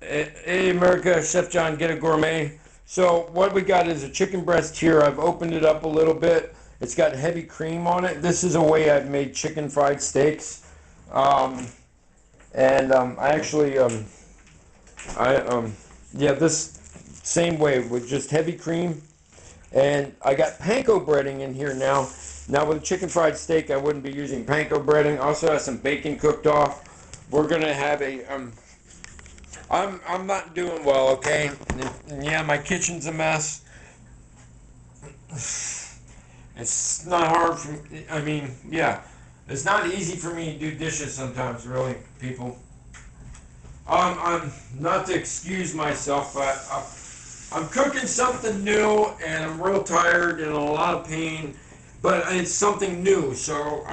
Hey America, Chef John, Ghetto Gourmet. So what we got is a chicken breast here. I've opened it up a little bit. It's got heavy cream on it. This is a way I've made chicken fried steaks. Um, I actually, I yeah, this same way with just heavy cream. And I got panko breading in here now. Now with a chicken fried steak, I wouldn't be using panko breading. Also have some bacon cooked off. We're gonna have a I'm not doing well, okay? And yeah, my kitchen's a mess. It's not hard for me. I mean, yeah, it's not easy for me to do dishes sometimes, really, people. I'm not to excuse myself, but I'm cooking something new, and I'm real tired and in a lot of pain. But it's something new, so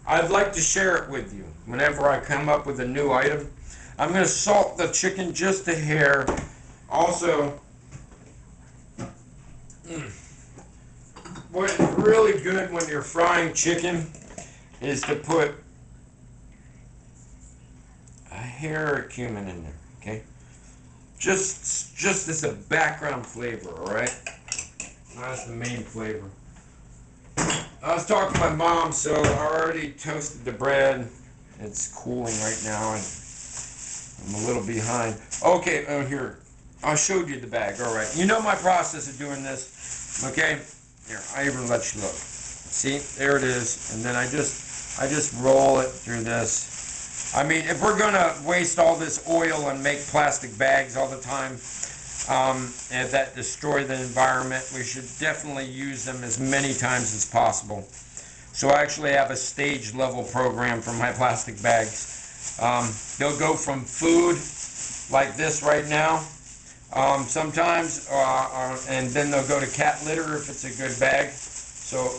I'd like to share it with you whenever I come up with a new item. I'm going to salt the chicken just a hair. Also, what's really good when you're frying chicken is to put a hair of cumin in there, okay? Just as a background flavor, all right? That's the main flavor. I was talking to my mom, so I already toasted the bread. It's cooling right now, and I'm a little behind. Okay, here. I showed you the bag. All right. You know my process of doing this. Okay? Here, I even let you look. See? There it is. And then I just roll it through this. I mean, if we're going to waste all this oil and make plastic bags all the time, and that destroy the environment, we should definitely use them as many times as possible. So I actually have a stage level program for my plastic bags. They'll go from food like this right now, sometimes, and then they'll go to cat litter if it's a good bag. So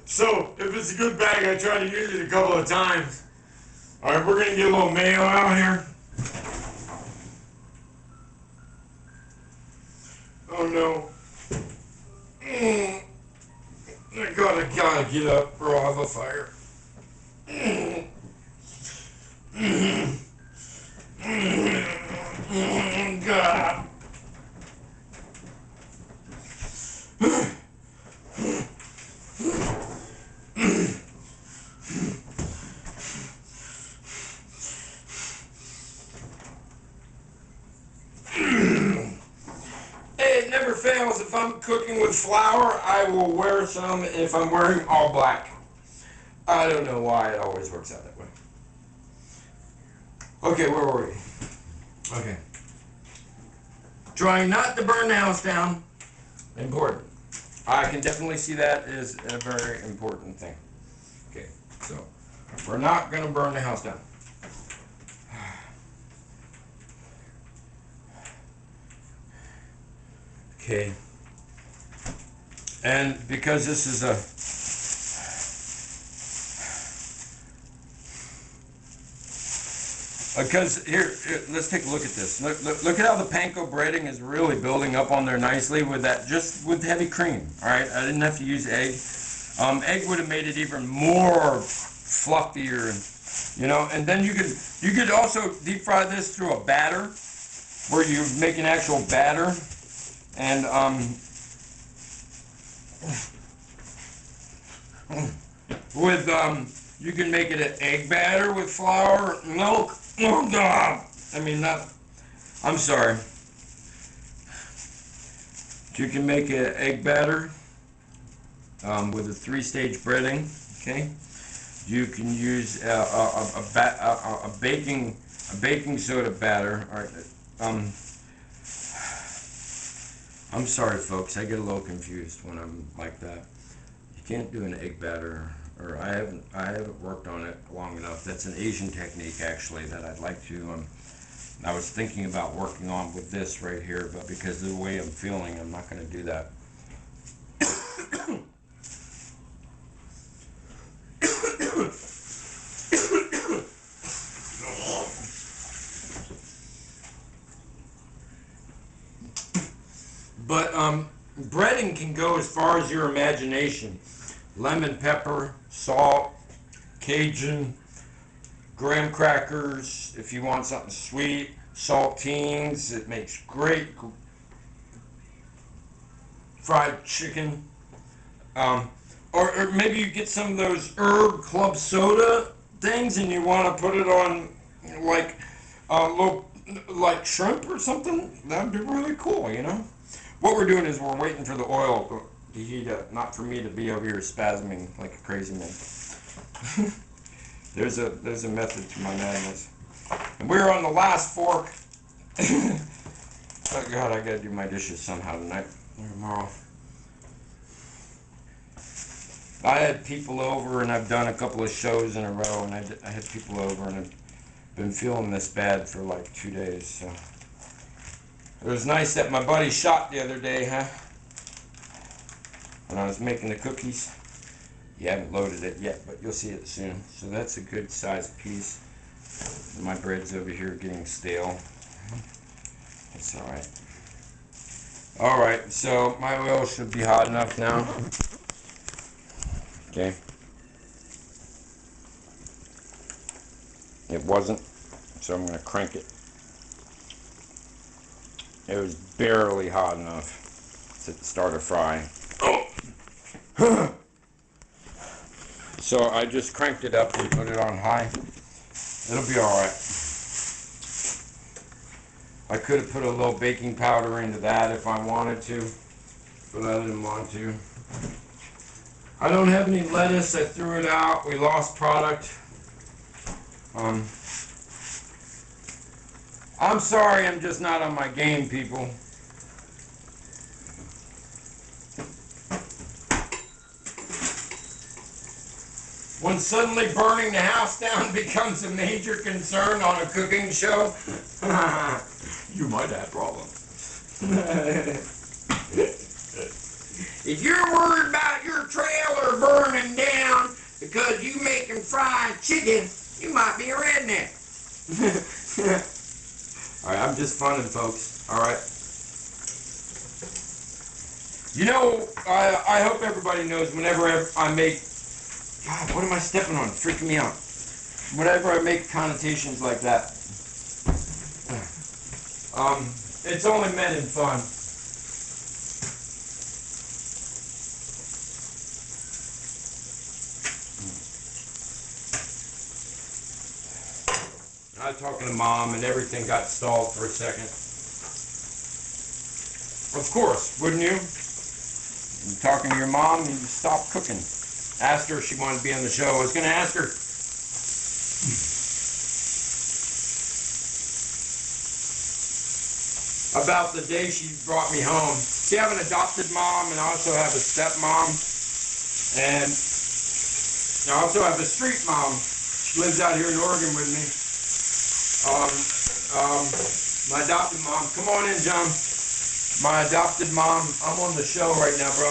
So, if it's a good bag, I try to use it a couple of times. Alright, we're going to get a little mayo out here. Oh no. I gotta get up or I'll have a fire. God. It never fails. If I'm cooking with flour, I will wear some if I'm wearing all black. I don't know why it always works out that way. Okay, where were we? Okay. Trying not to burn the house down. Important. I can definitely see that is a very important thing. Okay, so we're not going to burn the house down. Okay. And because this is a because here, let's take a look at this. Look at how the panko breading is really building up on there nicely with that, just with heavy cream. All right, I didn't have to use egg. Egg would have made it even more fluffier, you know. And then you could also deep fry this through a batter, where you make an actual batter, and with you can make it an egg batter with flour, milk. Oh God! I mean, not. I'm sorry. You can make an egg batter with a 3-stage breading. Okay. You can use a baking soda batter. All right. I'm sorry, folks. I get a little confused when I'm like that. You can't do an egg batter. Or I haven't worked on it long enough. That's an Asian technique, actually, that I'd like to. I was thinking about working on with this right here, but because of the way I'm feeling, I'm not going to do that. But breading can go as far as your imagination. Lemon pepper, salt, Cajun, graham crackers, if you want something sweet, saltines. It makes great fried chicken. Or maybe you get some of those herb club soda things and you want to put it on like little, like shrimp or something. That'd be really cool, you know. What we're doing is we're waiting for the oil to heat up, not for me to be over here spasming like a crazy man. There's a method to my madness. And we're on the last fork. Oh God, I gotta do my dishes somehow tonight or tomorrow. I had people over, and I've done a couple of shows in a row, and I had people over, and I've been feeling this bad for like 2 days. So it was nice that my buddy shot the other day, huh? When I was making the cookies. You haven't loaded it yet, but you'll see it soon. So that's a good sized piece. My bread's over here getting stale. It's alright. Alright, so my oil should be hot enough now. Okay. It wasn't, so I'm going to crank it. It was barely hot enough to start a fry. Oh! So I just cranked it up and put it on high. It'll be alright. I could have put a little baking powder into that if I wanted to, but I didn't want to. I don't have any lettuce. I threw it out. We lost product. I'm sorry, I'm just not on my game, people. When suddenly burning the house down becomes a major concern on a cooking show, you might have problems. If you're worried about your trailer burning down because you making fried chicken, you might be a redneck. Alright, I'm just funning, folks. Alright. You know, I hope everybody knows whenever I make... God, what am I stepping on? It's freaking me out. Whenever I make connotations like that, it's only meant in fun. I was talking to Mom and everything got stalled for a second. Of course, wouldn't you? You're talking to your mom and you stop cooking. Asked her if she wanted to be on the show. I was going to ask her. About the day she brought me home. See, I have an adopted mom and I also have a stepmom. And I also have a street mom. She lives out here in Oregon with me. My adopted mom. Come on in, John. My adopted mom. I'm on the show right now, bro.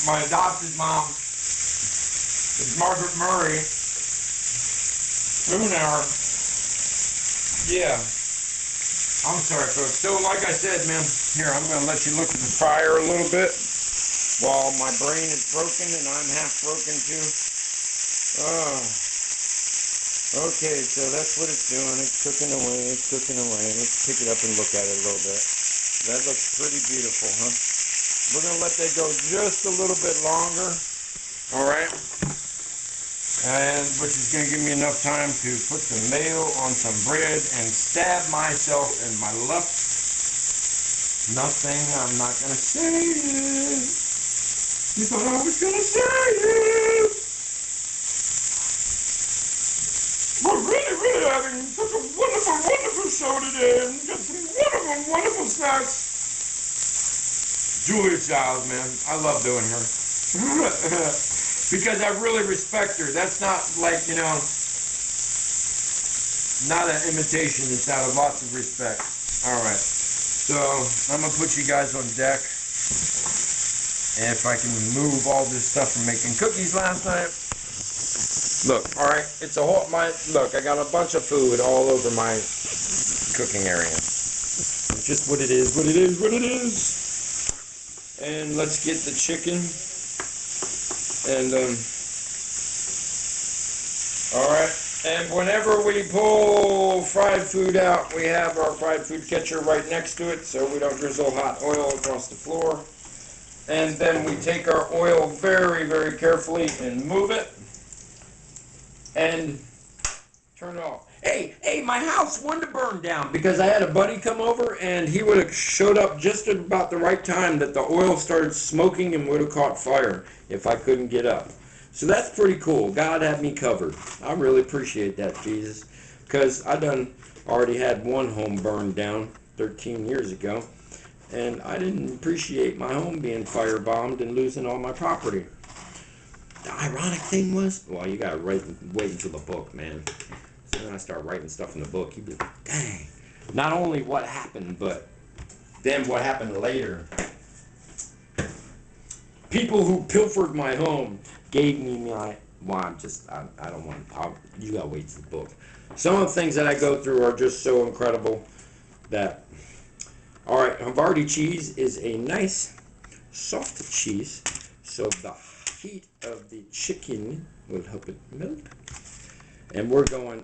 My adopted mom is Margaret Murray. Yeah. I'm sorry, folks. So, like I said, man, here, I'm going to let you look at the fryer a little bit while my brain is broken and I'm half broken too. Okay, so that's what it's doing. It's cooking away. It's cooking away. Let's pick it up and look at it a little bit. That looks pretty beautiful, huh? We're going to let that go just a little bit longer. All right. And which is going to give me enough time to put some mayo on some bread and stab myself in my left. Nothing. I'm not going to say it. You thought I was going to say it. We're really having such a wonderful show today, and got some wonderful snacks. Julia Childs, man, I love doing her. Because I really respect her. That's not like, you know, not an imitation. It's out of lots of respect. Alright, so I'm going to put you guys on deck. And if I can move all this stuff from making cookies last night. Look, alright, it's a whole, look, I got a bunch of food all over my cooking area. just what it is, what it is, what it is. And let's get the chicken. And, alright. And whenever we pull fried food out, we have our fried food catcher right next to it so we don't drizzle hot oil across the floor. And then we take our oil very, very carefully and move it. And turn it off. Hey, my house wanted to burn down because I had a buddy come over and he would have showed up just at about the right time that the oil started smoking and would have caught fire if I couldn't get up. So that's pretty cool. God had me covered. I really appreciate that, Jesus, because I already had one home burned down 13 years ago, and I didn't appreciate my home being firebombed and losing all my property. The ironic thing was, well, you gotta wait until the book, man. So then I start writing stuff in the book. You'd be like, dang. Not only what happened, but then what happened later. People who pilfered my home gave me my, well, I don't want to, you gotta wait till the book. Some of the things that I go through are just so incredible that, alright, Havarti cheese is a nice, soft cheese, so the heat of the chicken will help it melt. And we're going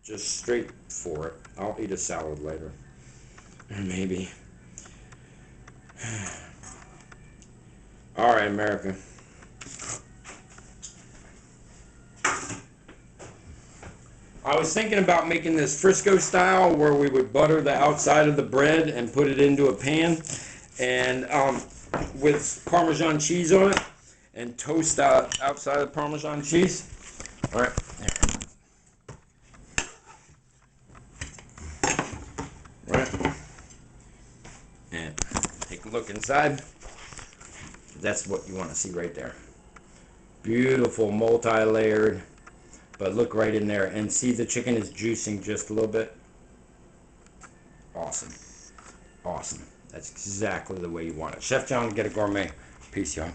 just straight for it. I'll eat a salad later. Or maybe. Alright, America. I was thinking about making this Frisco style where we would butter the outside of the bread and put it into a pan and with Parmesan cheese on it and toast the outside of the Parmesan cheese. All right. Right. And take a look inside. That's what you want to see right there. Beautiful, multi-layered. But look right in there and see the chicken is juicing just a little bit. Awesome. Awesome. That's exactly the way you want it. Chef John, Ghetto Gourmet. Peace, y'all.